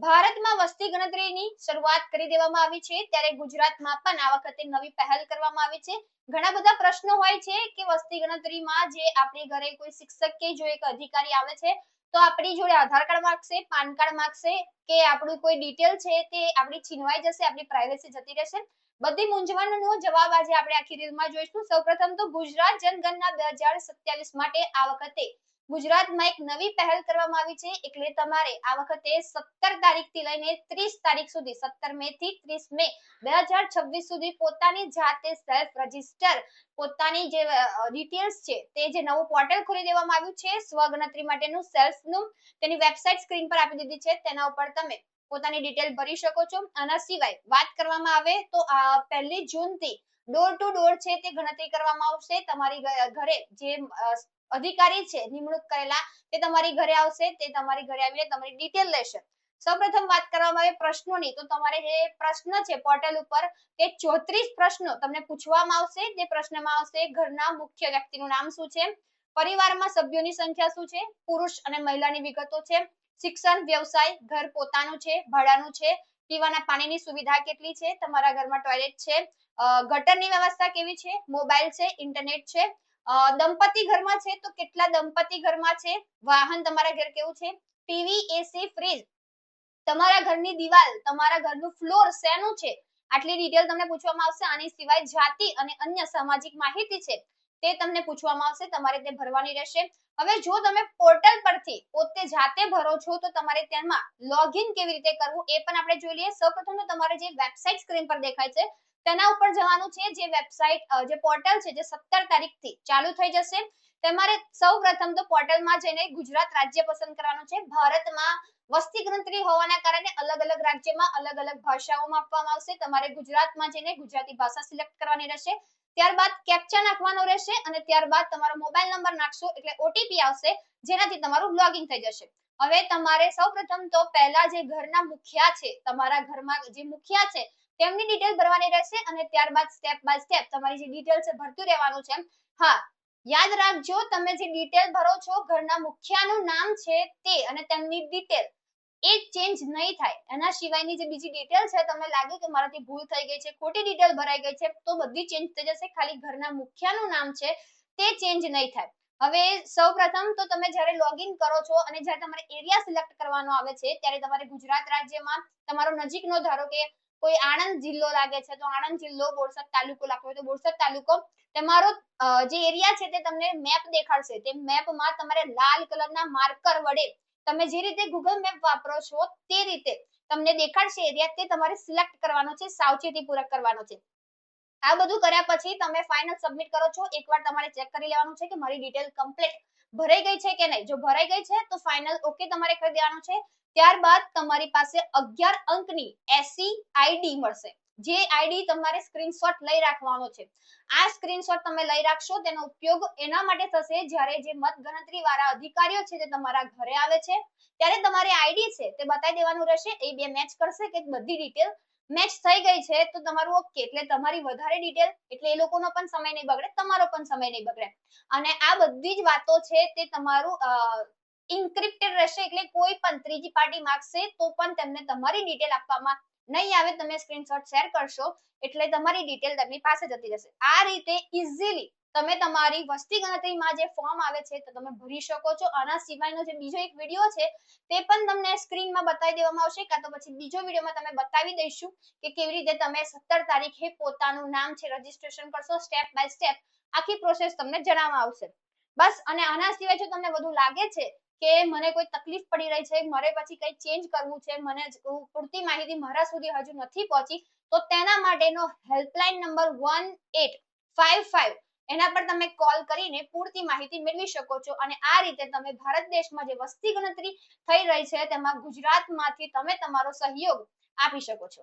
ભારતમાં વસ્તી ગણતરીની શરૂઆત કરી દેવામાં આવી છે ત્યારે ગુજરાતમાં પણ આ વખતે નવી પહેલ કરવામાં આવી છે। ઘણા બધા પ્રશ્નો હોય છે કે વસ્તી ગણતરીમાં જે આપણી ઘરે કોઈ શિક્ષક કે જો એક અધિકારી આવે છે તો આપણી જોડે આધાર કાર્ડ માંગશે, પાન કાર્ડ માંગશે કે આપણું કોઈ ડિટેલ છે તે આપણી છીનવાઈ જશે, આપણી પ્રાઇવસી જતી રહેશે। બધી મૂંઝવણનો જવાબ આજે આપણે આખી રીલમાં જોઈશું। સૌપ્રથમ તો ગુજરાત જનગણના 2027 માટે આ વખતે ગુજરાતમાં એક નવી પહેલ કરવામાં આવી છે એટલે તમારે આ વખતે 17 તારીખથી લઈને 30 તારીખ સુધી 17 મે થી 30 મે 2026 સુધી પોતાની જાતે સેલ્ફ રજીસ્ટર પોતાની જે ડિટેલ્સ છે તે જે નવું પોર્ટલ ખોલી દેવામાં આવ્યું છે સ્વગણતરી માટેનું સેલ્ફનું તેની વેબસાઇટ સ્ક્રીન પર આપી દીધી છે। તેના ઉપર તમે પોતાની ડિટેલ ભરી શકો છો। આના સિવાય વાત કરવામાં આવે તો 1 જૂન થી ડોર ટુ ડોર છે તે ગણતરી કરવામાં આવશે। તમારી ઘરે જે અધિકારી છે નિમણૂક કરેલા તે તમારી ઘરે આવશે, તે તમારી ઘરે આવીને તમારી ડિટેલ લેશે। સૌપ્રથમ વાત કરવામાં આવે પ્રશ્નોની તો તમારે જે પ્રશ્ન છે પોર્ટલ ઉપર તે 34 પ્રશ્નો તમને પૂછવામાં આવશે। તે પ્રશ્નમાં આવશે ઘરના મુખ્ય વ્યક્તિનું નામ શું છે, પરિવારમાં સભ્યોની સંખ્યા શું છે, પુરુષ અને મહિલાની વિગતો છે, શિક્ષણ, વ્યવસાય, ઘર પોતાનું છે, ભાડાનું છે, પીવાના પાણીની સુવિધા કેટલી છે, તમારા ઘરમાં ટોયલેટ છે, ગટરની વ્યવસ્થા કેવી છે, મોબાઈલ છે, ઇન્ટરનેટ છે, દંપતિ ઘરમાં છે તો કેટલા દંપતિ ઘરમાં છે, વાહન તમારા ઘર કેવું છે, ટીવી, એસી, ફ્રીજ, તમારા ઘરની દિવાલ, તમારા ઘરનું ફ્લોર શેનું છે, આટલી ડિટેલ તમને પૂછવામાં આવશે। આની સિવાય જાતિ અને અન્ય સામાજિક માહિતી છે તે તમને પૂછવામાં આવશે, તમારે તે ભરવાની રહેશે। હવે જો તમે પોર્ટલ પરથી પોતે જાતે ભરો છો તો તમારે તેમાં લોગિન કેવી રીતે કરવું એ પણ આપણે જોઈ લઈએ। સૌપ્રથમ તો તમારે જે વેબસાઇટ સ્ક્રીન પર દેખાય છે તેના ઉપર જવાનું છે। જે વેબસાઇટ જે પોર્ટલ છે જે 17 તારીખથી ચાલુ થઈ જશે। તમારે સૌપ્રથમ તો પોર્ટલમાં જઈને ગુજરાત રાજ્ય પસંદ કરવાનું છે। ભારતમાં વસ્તી ગણતરી હોવાના કારણે અલગ અલગ રાજ્યમાં અલગ અલગ ભાષાઓમાં આપવામાં આવશે। તમારે ગુજરાતમાં જઈને ગુજરાતી ભાષા સિલેક્ટ કરવાની રહેશે। ત્યારબાદ કેપ્ચા નાખવાનો રહેશે અને ત્યારબાદ તમારો મોબાઈલ નંબર નાખશો એટલે ઓટીપી આવશે જેનાથી તમારું લોગિન થઈ જશે। હવે તમારે સૌપ્રથમ તો પહેલા જે ઘરના મુખિયા છે, તમારા ઘરમાં જે મુખિયા છે તેમની ડિટેલ ભરવાની રહેશે અને ત્યારબાદ સ્ટેપ બાય સ્ટેપ તમારી જે ડિટેલ છે ભરતું રહેવાનું છે। હા, યાદ રાખજો તમે જે ડિટેલ ભરો છો ઘરના મુખિયાનું નામ છે તે અને તેમની ડિટેલ એ ચેન્જ નહીં થાય। એના સિવાયની જે બીજી ડિટેલ છે તમને લાગે કે મારાથી ભૂલ થઈ ગઈ છે, ખોટી ડિટેલ ભરાઈ ગઈ છે તો બધી ચેન્જ થઈ જશે, ખાલી ઘરના મુખિયાનું નામ છે તે ચેન્જ નહીં થાય। હવે સૌપ્રથમ તો તમે જ્યારે લોગિન કરો છો અને જ્યારે તમારે એરિયા સિલેક્ટ કરવાનો આવે છે ત્યારે તમારે ગુજરાત રાજ્યમાં તમારો નજીકનો ધારો કે કોઈ આણંદ જિલ્લો લાગે છે તો આણંદ જિલ્લો, બોરસદ તાલુકો લાગતો હોય તો બોરસદ તાલુકો, તમારો જે એરિયા છે તે તમને મેપ દેખાડશે। તે મેપમાં તમારે લાલ કલરના માર્કર વડે તમે જે રીતે ગૂગલ મેપ વાપરો છો તે રીતે તમને દેખાડશે એરિયા તે તમારે સિલેક્ટ કરવાનો છે, સાવચેતીપૂર્વક કરવાનો છે। આ બધું કર્યા પછી તમે ફાઇનલ સબમિટ કરો છો। એકવાર તમારે ચેક કરી લેવાનું છે કે મારી ડિટેલ કમ્પ્લીટ ભરાઈ ગઈ છે કે નહીં। જો ભરાઈ ગઈ છે તો ફાઇનલ ઓકે તમારે કરી દેવાનું છે। ત્યારબાદ તમારી પાસે 11 અંકની એસી આઈડી મળશે, જે આઈડી તમારે સ્ક્રીનશોટ લઈ રાખવાનો છે। આ સ્ક્રીનશોટ તમે લઈ રાખશો તેનો ઉપયોગ એના માટે થશે જ્યારે જે મતગણતરી વાળા અધિકારીઓ છે તે તમારા ઘરે આવે છે ત્યારે તમારી આઈડી છે તે બતાવી દેવાનું રહેશે। એ બે મેચ કરશે કે બધી ડિટેલ મેચ થઈ ગઈ છે તો તમારું ઓકે, એટલે તમારી વધારે ડિટેલ એટલે એ લોકોનો પણ સમય નહીં બગડે, તમારો પણ સમય નહીં બગડે અને આ બધી જ વાતો છે તે તમારું ઇન્ક્રિપ્ટેડ રહેશે એટલે કોઈ પણ ત્રીજી પાર્ટી માંગશે તો પણ તેમને તમારી ડિટેલ આપવામાં નહીં આવે। તમે સ્ક્રીનશોટ શેર કરશો એટલે તમારી ડિટેલ તેમની પાસે જતી રહેશે। આ રીતે ઇઝીલી તમે તમારી વસ્તી ગણતરીમાં જે ફોર્મ આવે છે તો તમે ભરી શકો છો। આના સિવાયનો જે બીજો એક વિડીયો છે તે પણ તમને સ્ક્રીનમાં બતાવી દેવામાં આવશે કાં તો પછી બીજો વિડીયોમાં તમે બતાવી દઈશું કે કેવી રીતે તમે 17 તારીખે પોતાનું નામ છે રજીસ્ટ્રેશન કરશો। સ્ટેપ બાય સ્ટેપ આખી પ્રોસેસ તમને જણાવવામાં આવશે। બસ, અને આના સિવાય જો તમને બધું લાગે છે કે મને કોઈ તકલીફ પડી રહી છે, મારે પછી કઈ ચેન્જ કરવું છે, મને પૂરતી માહિતી મારા સુધી હજુ નથી પહોંચી તો તેના માટેનો હેલ્પલાઇન નંબર 1855 એના પર તમે કોલ કરીને પૂરતી માહિતી મેળવી શકો છો અને આ રીતે તમે ભારત દેશમાં જે વસ્તી ગણતરી થઈ રહી છે તેમાં ગુજરાતમાંથી તમે તમારો સહયોગ આપી શકો છો।